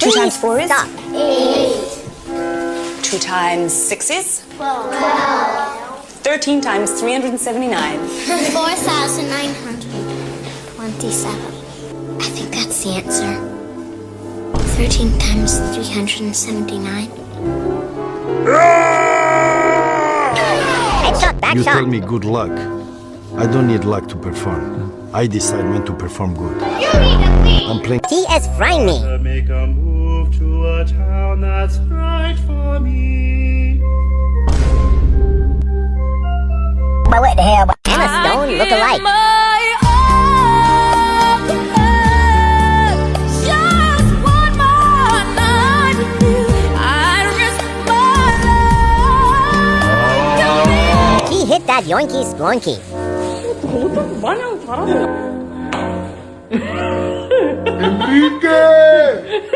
2 times 4 is? Stop. 2 times 6 is? 12. 13 times 379. 4,927. I think that's the answer. 13 times 379. Headshot, back You shot. tell me good luck. I don't need luck to perform. I decide when to perform good. You need a thing. I'm playing. T as frying me. Make a move to a town that's right for me. But what the hell? Emma Stone look alike. He hit that yoinky splunky. Enrique!